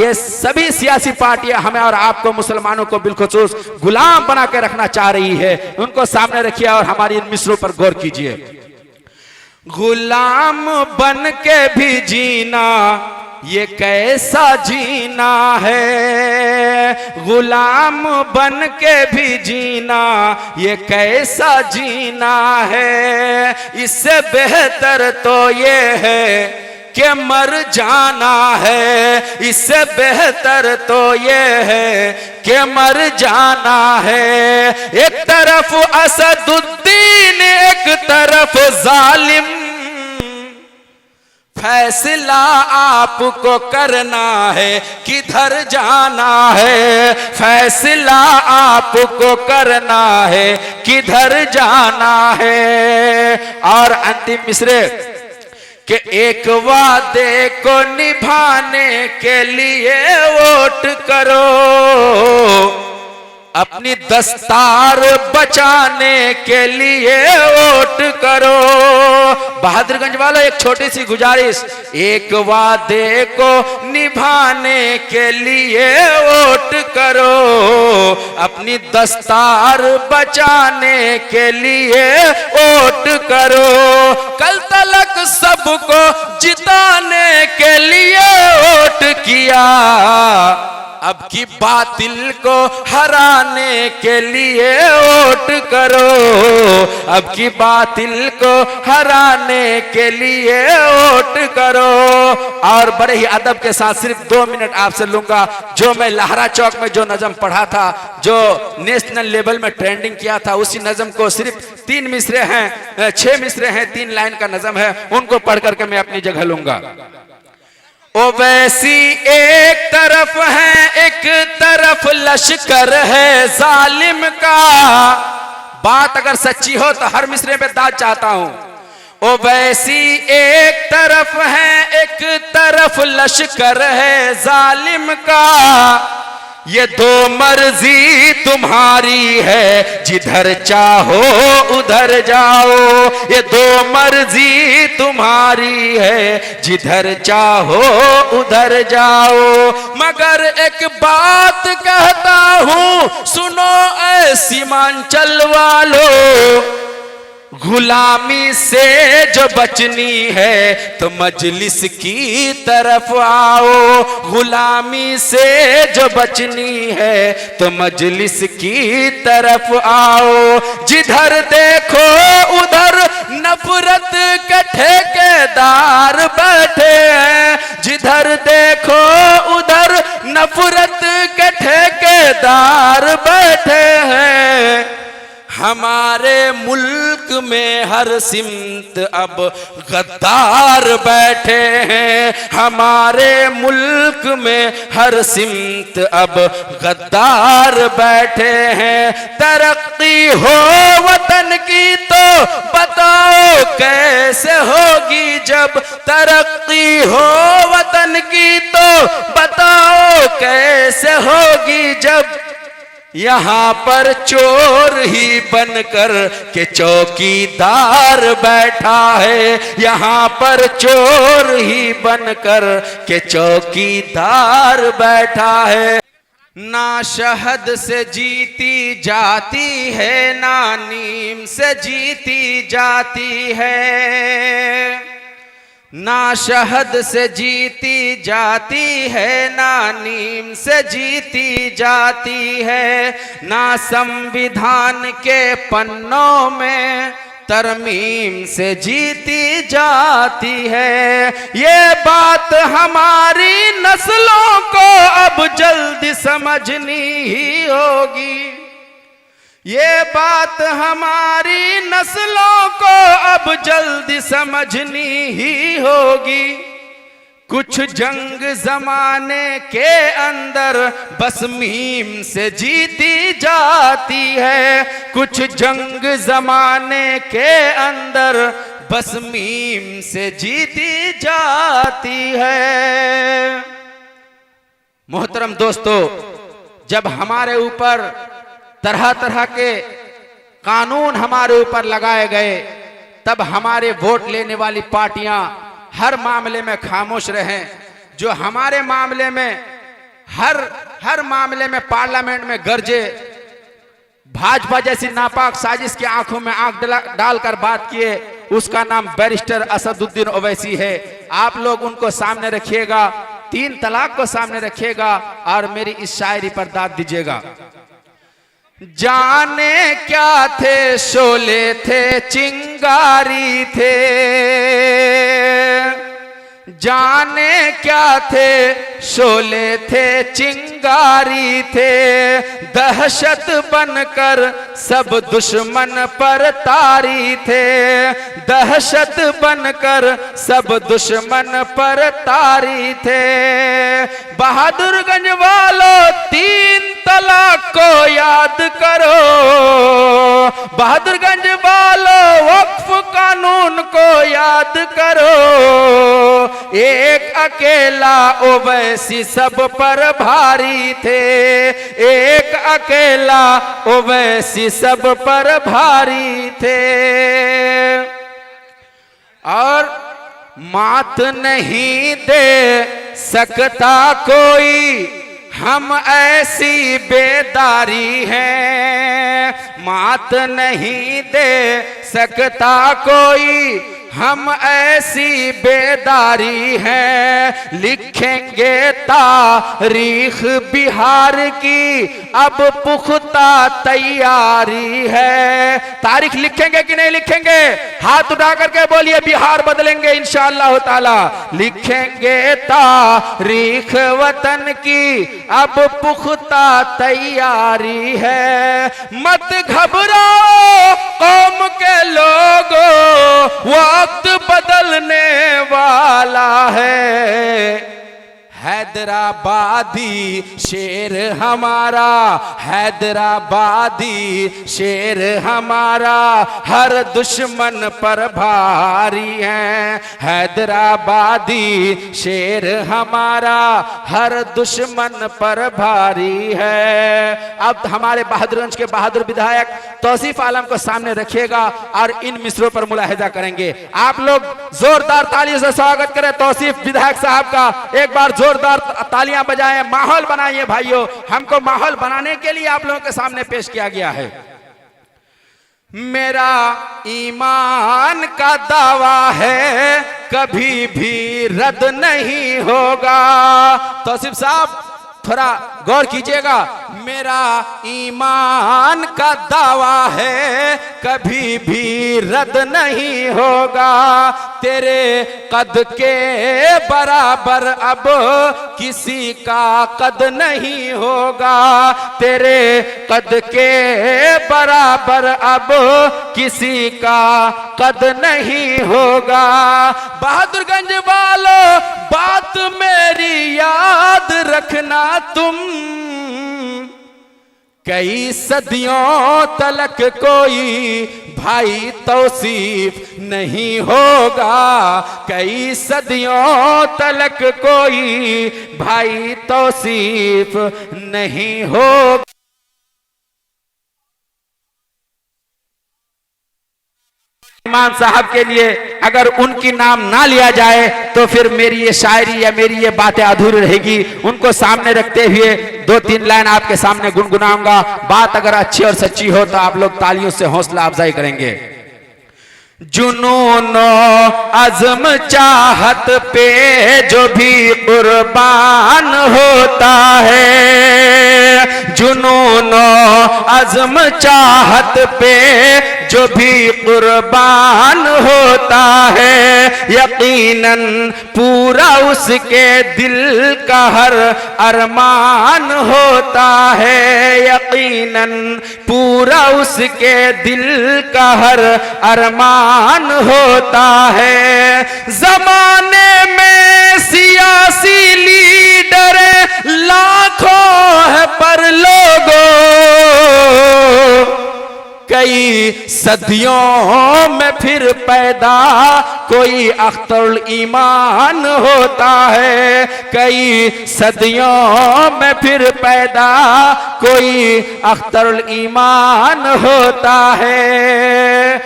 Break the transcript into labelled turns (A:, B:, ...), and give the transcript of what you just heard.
A: ये सभी सियासी पार्टियां हमें और आपको मुसलमानों को बिलखुसूस गुलाम बना के रखना चाह रही है। उनको सामने रखिए और हमारी इन मिसरों पर गौर कीजिए। गुलाम बन के भी जीना ये कैसा जीना है, गुलाम बन के भी जीना ये कैसा जीना है। इससे बेहतर तो ये है कि मर जाना है, इससे बेहतर तो ये है कि मर जाना है। एक तरफ असदुद्दीन एक तरफ जालिम, फैसला आपको करना है किधर जाना है, फैसला आपको करना है किधर जाना है। और अंतिम मिसरे कि एक वादे को निभाने के लिए वोट करो, अपनी दस्तार बचाने के लिए वोट करो। बहादुरगंज वालों एक छोटी सी गुजारिश, एक वादे को निभाने के लिए वोट करो, अपनी दस्तार बचाने के लिए वोट करो। कल तलक सबको जिताने के लिए वोट किया, अब की बातिल को हराने के लिए वोट करो, अब की बातिल को हराने के लिए वोट करो। और बड़े ही अदब के साथ सिर्फ 2 मिनट आपसे लूंगा। जो मैं लहरा चौक में जो नज़म पढ़ा था, जो नेशनल लेवल में ट्रेंडिंग किया था, उसी नज़म को सिर्फ 3 मिसरे हैं, 6 मिसरे हैं, 3 लाइन का नज़म है, उनको पढ़ करके मैं अपनी जगह लूंगा। ओ वैसी एक तरफ है एक तरफ लश्कर है जालिम का, बात अगर सच्ची हो तो हर मिसरे पे दाद चाहता हूं। ओ वैसी एक तरफ है एक तरफ लश्कर है जालिम का, ये 2 मर्जी तुम्हारी है जिधर चाहो उधर जाओ, ये 2 मर्जी तुम्हारी है जिधर चाहो उधर जाओ। मगर एक बात कहता हूं सुनो ऐ सीमांचल वालों, गुलामी से जो बचनी है तो मजलिस की तरफ आओ, गुलामी से जो बचनी है तो मजलिस की तरफ आओ। जिधर देखो उधर नफरत के ठेकेदार बैठे हैं, जिधर देखो उधर नफरत के ठेकेदार बैठे हैं। हमारे मुल्क में हर सिमत अब गद्दार बैठे हैं, हमारे मुल्क में हर सिमत अब गद्दार बैठे हैं। तरक्की हो वतन की तो बताओ कैसे होगी जब, तरक्की हो वतन की तो बताओ कैसे होगी जब, यहाँ पर चोर ही बनकर के चौकीदार बैठा है, यहाँ पर चोर ही बनकर के चौकीदार बैठा है। ना शहद से जीती जाती है ना नीम से जीती जाती है, ना शहद से जीती जाती है ना नीम से जीती जाती है, ना संविधान के पन्नों में तरमीम से जीती जाती है। ये बात हमारी नस्लों को अब जल्दी समझनी ही होगी, ये बात हमारी नस्लों को अब जल्दी समझनी ही होगी। कुछ जंग जमाने के अंदर बस मीम से जीती जाती है, कुछ जंग जमाने के अंदर बस मीम से जीती जाती है। मोहतरम दोस्तों, जब हमारे ऊपर तरह तरह के कानून हमारे ऊपर लगाए गए, तब हमारे वोट लेने वाली पार्टियां हर मामले में खामोश रहें। जो हमारे मामले में हर मामले में पार्लियामेंट में गरजे, भाजपा जैसी नापाक साजिश की आंखों में आंख डालकर बात किए, उसका नाम बैरिस्टर असदुद्दीन ओवैसी है। आप लोग उनको सामने रखिएगा, 3 तलाक को सामने रखिएगा और मेरी इस शायरी पर दाद दीजिएगा। जाने क्या थे शोले थे चिंगारी थे, जाने क्या थे शोले थे चिंगारी थे, दहशत बनकर सब दुश्मन पर तारी थे, दहशत बनकर सब दुश्मन पर तारी थे। बहादुरगंज वालों 3 तलाक को याद करो, बहादुरगंज वालों वक्फ कानून को याद करो, एक अकेला ओवैसी सब पर भारी थे, एक अकेला ओवैसी सब पर भारी थे। और मात नहीं दे सकता कोई, हम ऐसी बेदारी हैं, मात नहीं दे सकता कोई, हम ऐसी बेदारी हैं। लिखेंगे तारीख बिहार की, अब पुख्ता तैयारी है। तारीख लिखेंगे कि नहीं लिखेंगे? हाथ उठा करके बोलिए, बिहार बदलेंगे इंशाअल्लाह ताला। लिखेंगे तारीख वतन की, अब पुख्ता तैयारी है। मत घबराओ कौम के लोगों, वक्त बदलने वाला है। हैदराबादी शेर हमारा, हैदराबादी शेर हमारा, हर दुश्मन पर भारी है। हैदराबादी शेर हमारा, हर दुश्मन पर भारी है। अब हमारे बहादुरगंज के बहादुर विधायक तौसीफ आलम को सामने रखिएगा और इन मिसरों पर मुलाहिजा करेंगे। आप लोग जोरदार तालियों से स्वागत करें तौसीफ विधायक साहब का। एक बार जोरदार तालियां बजाएं, माहौल बनाइए भाइयों। हमको माहौल बनाने के लिए आप लोगों के सामने पेश किया गया है। मेरा ईमान का दावा है, कभी भी रद्द नहीं होगा। तौसीफ साहब थोड़ा गौर कीजिएगा। मेरा ईमान का दावा है, कभी भी रद्द नहीं होगा। तेरे कद के बराबर अब किसी का कद नहीं होगा। तेरे कद के बराबर अब किसी का कद नहीं होगा। बहादुरगंज वालों बात मेरी याद रखना तुम, कई सदियों तलक कोई भाई तौसीफ नहीं होगा। कई सदियों तलक कोई भाई तौसीफ नहीं होगा। इमाम साहब के लिए अगर उनकी नाम ना लिया जाए तो फिर मेरी ये शायरी या मेरी ये बातें अधूरी रहेगी। उनको सामने रखते हुए 2-3 लाइन आपके सामने गुनगुनाऊंगा। बात अगर अच्छी और सच्ची हो तो आप लोग तालियों से हौसला अफजाई करेंगे। जुनूनो अज़्म चाहत पे जो भी कुर्बान होता है, जुनूनो अज़्म चाहत पे जो भी कुर्बान होता है, यकीनन पूरा उसके दिल का हर अरमान होता है। यकीनन पूरा उसके दिल का हर अरमान होता है। ज़माने में सियासी लीडर लाखों है पर लोगों, कई सदियों में फिर पैदा कोई अख्तरुल ईमान होता है। कई सदियों में फिर पैदा कोई अख्तरुल ईमान होता है।